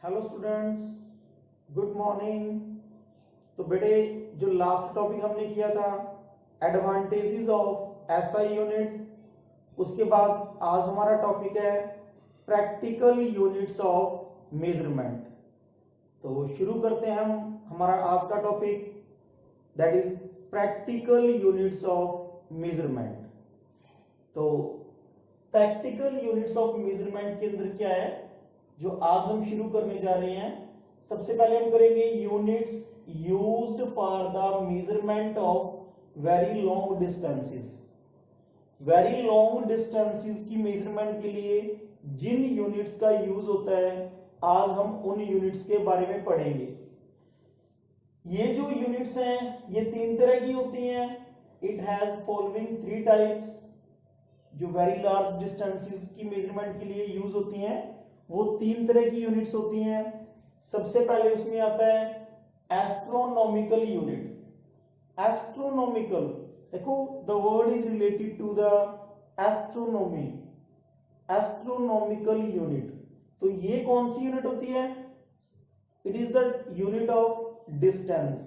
Hello students, good morning. तो बेटे, जो लास्ट टॉपिक हमने किया था एडवांटेजेस ऑफ एसआई यूनिट, उसके बाद आज हमारा टॉपिक है प्रैक्टिकल यूनिट्स ऑफ मेजरमेंट। तो शुरू करते हैं हम हमारा आज का topic, that is practical units of measurement. तो प्रैक्टिकल यूनिट्स ऑफ मेजरमेंट के अंदर क्या है जो आज हम शुरू करने जा रहे हैं। सबसे पहले हम करेंगे units used for the measurement of very long distances. Very long distances की मेजरमेंट के लिए जिन यूनिट्स का यूज होता है, आज हम उन यूनिट्स के बारे में पढ़ेंगे। ये जो यूनिट्स हैं ये तीन तरह की होती हैं। It has following three types. जो वेरी लार्ज डिस्टेंसेस की मेजरमेंट के लिए यूज होती हैं वो तीन तरह की यूनिट्स होती हैं। सबसे पहले उसमें आता है एस्ट्रोनॉमिकल यूनिट। एस्ट्रोनॉमिकल, देखो the word is related to the astronomy. Astronomical unit, तो ये कौन सी यूनिट होती है? It is the unit of distance.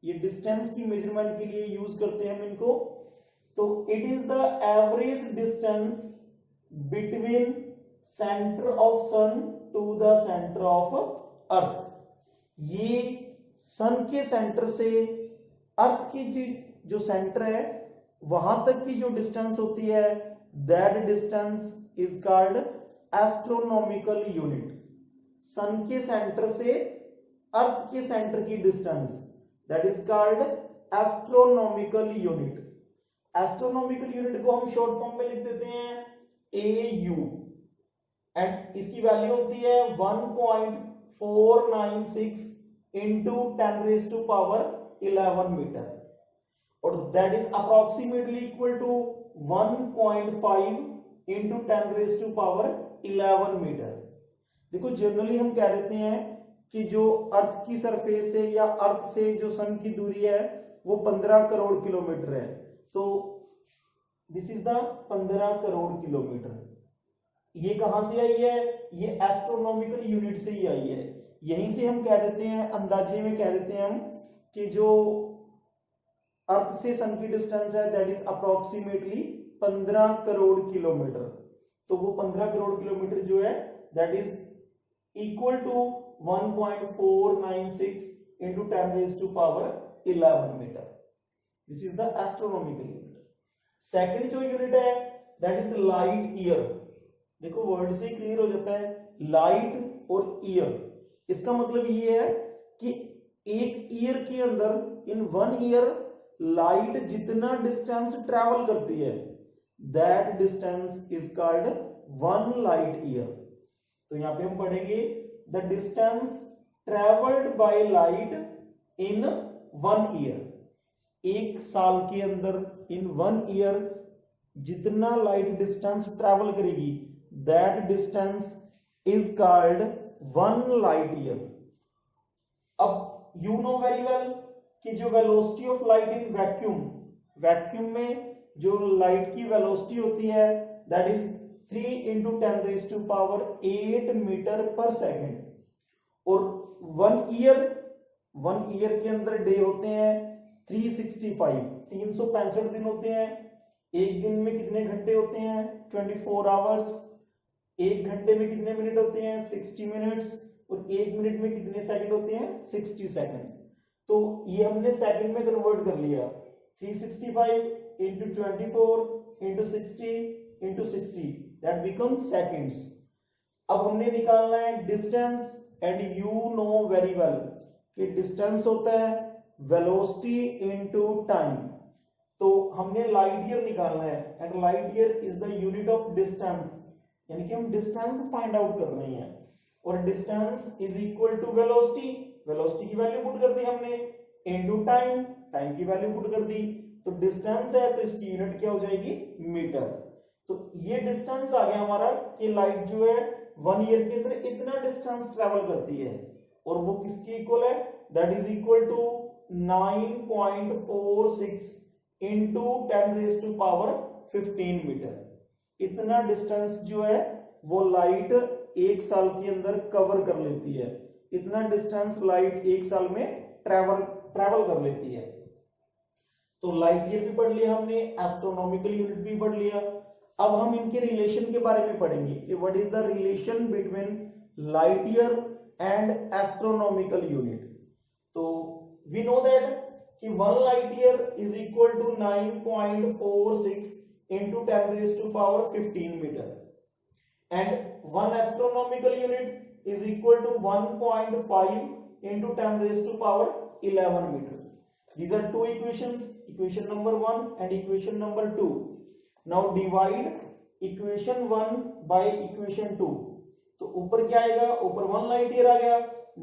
ये डिस्टेंस की मेजरमेंट के लिए यूज करते हैं हम इनको। तो it is the average distance between centre of sun to the centre of earth. ये सन के सेंटर से अर्थ की जो सेंटर है वहां तक की जो डिस्टेंस होती है, that distance is called astronomical unit. Sun के सेंटर से अर्थ के सेंटर की distance, that is called astronomical unit. Astronomical unit को हम शॉर्ट फॉर्म में लिख देते हैं AU, एंड इसकी वैल्यू होती है 1.496 इंटू 10⁻11 मीटर, और that is approximately equal to 1.5 into 10⁻11 metre. देखो जनरली हम कह देते हैं कि जो अर्थ की सरफेस से या अर्थ से जो सन की दूरी है वो 15 करोड़ किलोमीटर है। तो this is the 15 crore kilometre. ये कहां से आई है? ये एस्ट्रोनॉमिकल यूनिट से ही आई है। यहीं से हम कह देते हैं, अंदाजे में कह देते हैं हम कि जो अर्थ से सन की डिस्टेंस है that is approximately 15 crore kilometre. तो वो 15 करोड़ किलोमीटर जो है that is equal to 1.496 into 10⁻11 metre. This is the astronomical unit. Second जो यूनिट है दैट इज लाइट ईयर। देखो वर्ड से क्लियर हो जाता है, लाइट और ईयर। इसका मतलब ये है कि एक ईयर के अंदर, इन 1 ईयर, लाइट जितना डिस्टेंस ट्रेवल करती है that distance is called 1 light year. तो यहां पे हम पढ़ेंगे the distance travelled by light in 1 year. एक साल के अंदर, इन 1 ईयर, जितना लाइट डिस्टेंस ट्रेवल करेगी that distance is called 1 light year. अब यू नो वेरी वेल कि जो velocity of light in vacuum, vacuum में जो लाइट की वेलोसिटी होती है दैट इज 3 इंटू 10⁸8 मीटर पर सेकेंड। और 1 ईयर के अंदर डे होते हैं 365, 365 दिन होते हैं। एक दिन में कितने घंटे होते हैं? 24 आवर्स। एक घंटे में कितने मिनट होते हैं? 60 मिनट्स। और एक मिनट में कितने सेकंड होते हैं? 60 सेकंड। तो ये हमने सेकंड में कन्वर्ट कर लिया। 365 into 24 into 60 into 60, that become seconds. अब हमने निकालना है distance, and you know very well कि डिस्टेंस होता है वेलोसिटी इनटू टाइम। तो हमने लाइट ईयर निकालना है, and light year is the unit of distance, यानी कि हम डिस्टेंस फाइंड आउट कर रहे हैं। और distance is equal to velocity, velocity की वैल्यू पुट कर दी हमने, इनटू टाइम, टाइम की वैल्यू पुट कर दी। तो डिस्टेंस है तो इसकी यूनिट क्या हो जाएगी? मीटर। तो ये डिस्टेंस आ गया हमारा कि लाइट जो है 1 ईयर के अंदर इतना डिस्टेंस ट्रेवल करती है, और वो किसकी इक्वल है? That is equal to 9.46 into 10⁻15 metre. इतना डिस्टेंस जो है वो लाइट एक साल के अंदर कवर कर लेती है, इतना डिस्टेंस लाइट एक साल में ट्रैवल कर लेती है। तो लाइट ईयर भी पढ़ लिया हमने, एस्ट्रोनॉमिकल यूनिट भी पढ़ लिया। अब हम इनके रिलेशन के बारे में पढ़ेंगे कि what is the relation between light year and astronomical unit. तो वी नो दैट कि 1 light year is equal to 9.46 into 10 raised to power 15 meter, and 1 astronomical unit is equal to 1.5 into 10 raised to power 11 meter. These are two equations, equation number 1 and equation number 2. Now divide equation 1 by equation 2. तो ऊपर क्या आएगा, ऊपर 1 light year आ गया,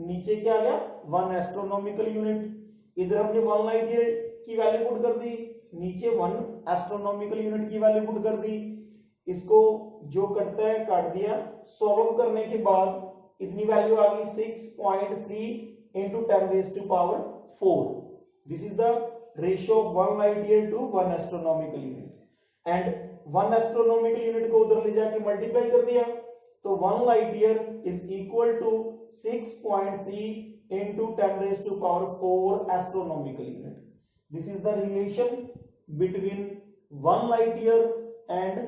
नीचे क्या आ गया 1 astronomical unit. इधर हमने 1 लाइट ईयर की वैल्यू पुट कर दी, नीचे 1 एस्ट्रोनॉमिकल यूनिट की वैल्यू पुट कर दी। इसको जो कटता है काट दिया। सॉल्व करने के बाद इतनी वैल्यू आ गई 6.3 into 10 raised to power 4. This is the ratio of 1 light year to 1 astronomical unit. And 1 astronomical unit को उधर ले जाके मल्टीप्लाई कर दिया, तो 1 light year is equal to 6.3 into 10 raised to power 4 astronomical unit. This is the relation between 1 light year and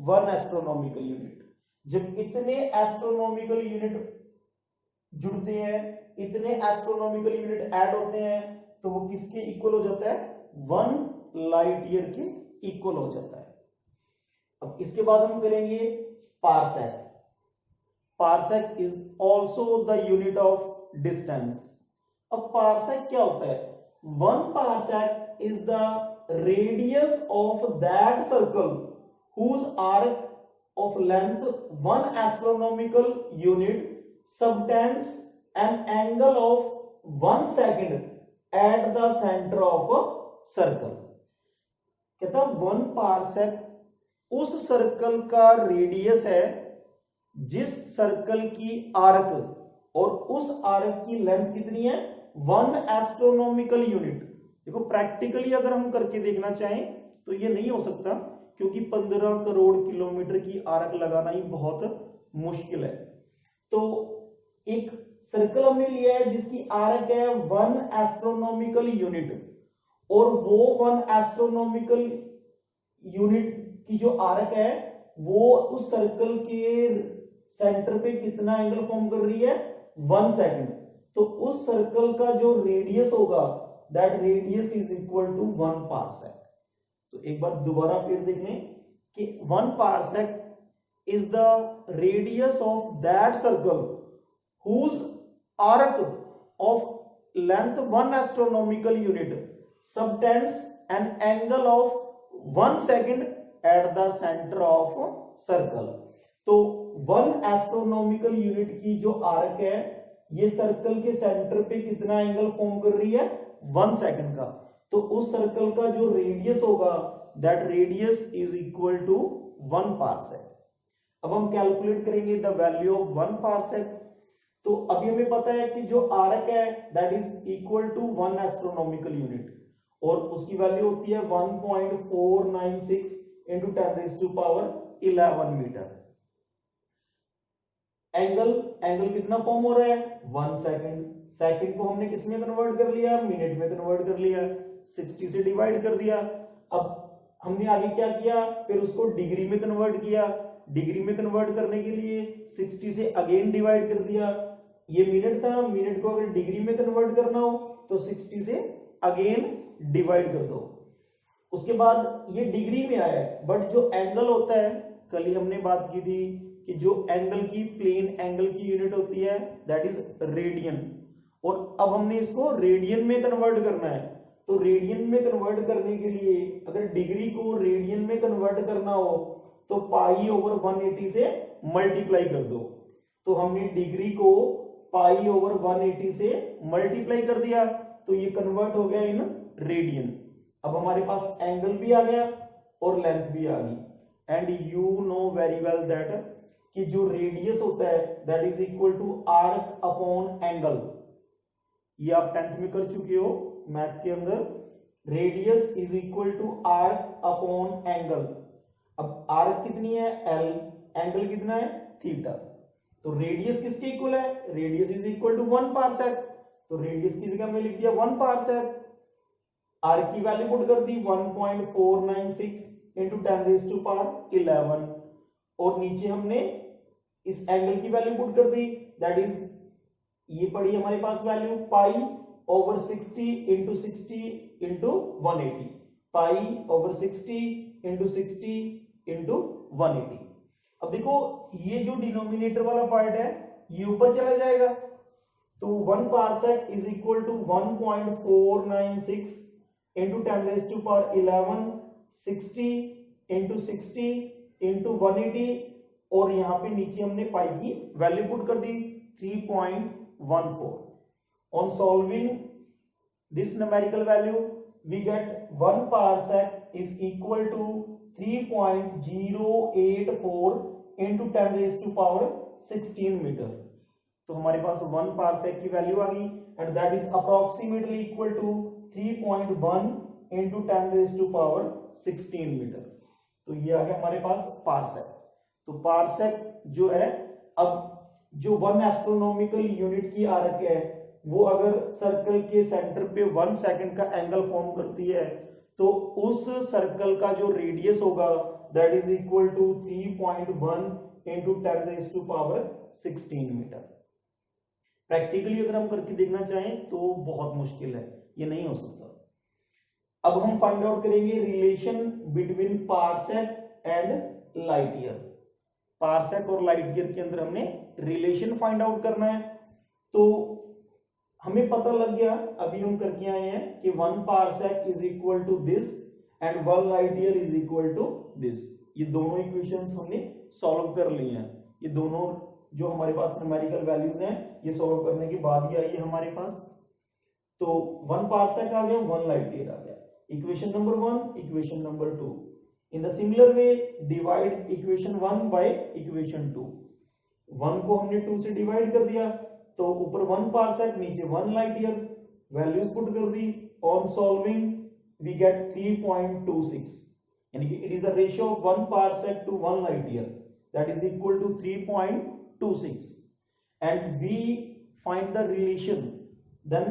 1 astronomical unit. जब इतने astronomical unit जुड़ते हैं, इतने एस्ट्रोनॉमिकल यूनिट ऐड होते हैं, तो वो किसके इक्वल हो जाता है 1 लाइट ईयर के इक्वल हो जाता है। अब इसके बाद हम करेंगे parsec. Parsec is also the unit of distance. अब पारसेक क्या होता है? 1 parsec is the radius of that circle whose arc of length 1 astronomical unit subtends an angle of 1 second at the center of a circle. कहता 1 parsec उस circle का radius है जिस circle की आर्क और उस आर्क की लेंथ कितनी है 1 एस्ट्रोनॉमिकल यूनिट। देखो प्रैक्टिकली अगर हम करके देखना चाहें तो ये नहीं हो सकता, क्योंकि 15 करोड़ किलोमीटर की आर्क लगाना ही बहुत मुश्किल है। तो एक सर्कल हमने लिया है जिसकी आर्क है 1 एस्ट्रोनॉमिकल यूनिट, और वो 1 एस्ट्रोनॉमिकल यूनिट की जो आर्क है वो उस सर्कल के सेंटर पे कितना एंगल फॉर्म कर रही है 1 सेकंड। तो उस सर्कल का जो रेडियस होगा that radius is equal to 1 parsec. तो एक बार दोबारा फिर देख लें कि 1 parsec is the radius of that circle whose arc of length 1 astronomical unit subtends an angle of 1 second at the centre of circle. तो 1 एस्ट्रोनॉमिकल यूनिट की जो आर्क है ये सर्कल के सेंटर पे कितना एंगल फॉर्म कर रही है 1 सेकंड का। तो उस सर्कल का जो रेडियस होगा that radius is equal to 1 parsec. अब हम कैलकुलेट करेंगे द वैल्यू ऑफ 1 पारसेक। तो अभी हमें पता है कि जो आर्क है that is equal to 1 astronomical unit, और उसकी वैल्यू होती है 1.496 into 10 raised to power 11 metre. Angle कितना फॉर्म हो रहा है 1 सेकंड। सेकंड को हमने किस में कन्वर्ट कर लिया, मिनट में कन्वर्ट कर लिया, 60 से डिवाइड कर दिया। अब हमने आगे क्या किया, फिर उसको डिग्री में कन्वर्ट किया। डिग्री में कन्वर्ट करने के लिए 60 से अगेन डिवाइड कर दिया। ये मिनट था, मिनट को अगर डिग्री में कन्वर्ट करना हो तो 60 से अगेन डिवाइड कर दो। उसके बाद ये डिग्री में आया, बट जो एंगल होता है, कल ही हमने बात की थी कि जो एंगल की प्लेन एंगल की यूनिट होती है दैट इज रेडियन, और अब हमने इसको रेडियन में कन्वर्ट करना है। तो रेडियन में कन्वर्ट करने के लिए अगर डिग्री को रेडियन में कन्वर्ट करना हो तो पाई ओवर 180 से मल्टीप्लाई कर दो। तो हमने डिग्री को पाई ओवर 180 से मल्टीप्लाई कर दिया, तो ये कन्वर्ट हो गया इन रेडियन। अब हमारे पास एंगल भी आ गया और लेंथ भी आ गई। And you know very well that कि जो रेडियस होता है that is equal to arc upon angle. ये आप 10th में कर चुके हो मैथ के अंदर। Radius is equal to arc upon angle. अब आर्क कितनी है L, एंगल कितना है थीटा। तो रेडियस किसके इक्वल है, radius is equal to 1 parsec, तो रेडियस की जगह हमने लिख दिया 1 पार्सेक। आर की वैल्यू पुट कर दी 1.496 इंटू 10⁻11 और नीचे हमने इस एंगल की वैल्यू पुट कर दी, दैट इज ये पड़ी हमारे पास value pi over 60 into 60 into 180, pi over 60 into 60 into 180। अब देखो ये जो डिनोमिनेटर वाला पार्ट है ये ऊपर चला जाएगा, तो 1 parsec is equal to 1.496 into 10⁻11, 60 into 60 into 180 और यहां पे नीचे हमने पाई की वैल्यू पुट कर दी 3.14। On solving this numerical value, we get 1 parsec is equal to 3.084 into 10⁻16 metre. तो हमारे पास 1 पार्सेक की वैल्यू आ गई and that is approximately equal to 3.1 into 10⁻16 metre. तो ये आ गया हमारे पास पार्सेक। तो पार्सेक जो है, अब जो 1 एस्ट्रोनॉमिकल यूनिट की आर्क है वो अगर सर्कल के सेंटर पे 1 सेकंड का एंगल फॉर्म करती है तो उस सर्कल का जो रेडियस होगा that is equal to 3.1 into 10⁻16 metre. Practically अगर हम करके देखना चाहें तो बहुत मुश्किल है, ये नहीं हो सकता। अब हम फाइंड आउट करेंगे relation between parsec and light year. Parsec और लाइट ईयर के अंदर हमने रिलेशन फाइंड आउट करना है। तो हमें पता लग गया, अभी हम करके आए हैं कि 1 parsec is equal to this and 1 light year is equal to this. ये दोनों इक्वेशंस हमने सॉल्व कर ली हैं। ये दोनों जो हमारे पास न्यूमेरिकल वैल्यूज हैं ये सॉल्व करने के बाद ही आई है हमारे पास। तो 1 पार्सेक आ गया, 1 लाइट ईयर आ गया। Equation number 1, equation number 2। In the similar way divide equation 1 by equation 2। 1 को हमने 2 से डिवाइड कर दिया तो ऊपर 1 पार्सेक नीचे 1 लाइट ईयर, वैल्यूज पुट कर दी। ऑन सॉल्विंग वी गेट 3.26, यानी कि it is the ratio of 1 parsec to 1 light year, that is equal to 3.26 and we find the relation. Then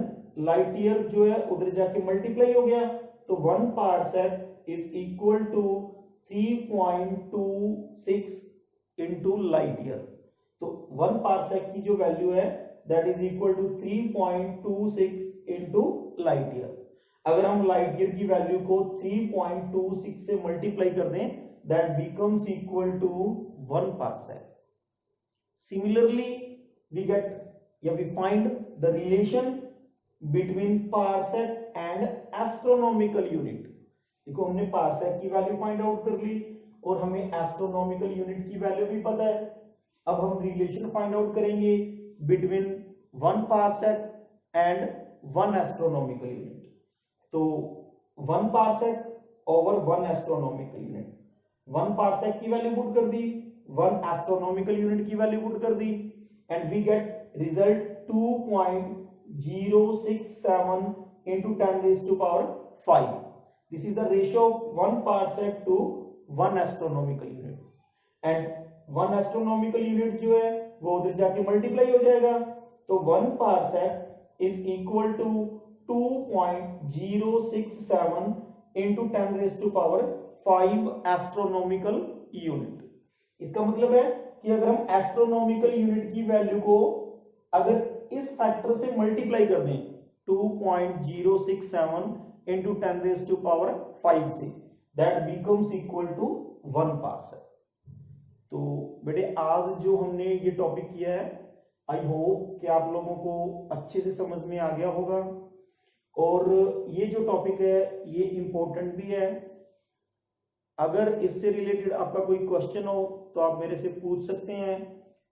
light year जो है उधर जाके मल्टीप्लाई हो गया तो 1 parsec is equal to 3.26 into light year. तो 1 पार्सेक की जो वैल्यू है that is equal to 3.26 into light year. अगर हम लाइट ईयर की वैल्यू को 3.26 से मल्टीप्लाई कर दें that becomes equal to 1 parsec. Similarly we get या we find the relation between parsec and astronomical unit. देखो हमने पार्सेक की वैल्यू फाइंड आउट कर ली और हमें एस्ट्रोनॉमिकल यूनिट की वैल्यू भी पता है। अब हम रिलेशन फाइंड आउट करेंगे between 1 parsec and 1 astronomical unit. तो 1 parsec over 1 astronomical unit, 1 parsec की वैल्यू पुट कर दी, 1 एस्ट्रोनॉमिकल यूनिट की वैल्यू पुट कर दी and we get result 2.067 into 10⁻5। This is the ratio of 1 parsec to 1 astronomical unit and 1 astronomical unit जो है वो उधर जाके मल्टीप्लाई हो जाएगा तो 1 parsec is equal to 2.067 into 10⁻5 astronomical unit। इसका मतलब है कि अगर हम एस्ट्रोनॉमिकल यूनिट की वैल्यू को अगर इस फैक्टर से मल्टीप्लाई कर दें 2.067 into 10⁻5 से that becomes equal to 1 parsec. तो बेटे आज जो हमने ये टॉपिक किया है आई होप कि आप लोगों को अच्छे से समझ में आ गया होगा और ये जो टॉपिक है ये इंपॉर्टेंट भी है। अगर इससे रिलेटेड आपका कोई क्वेश्चन हो तो आप मेरे से पूछ सकते हैं।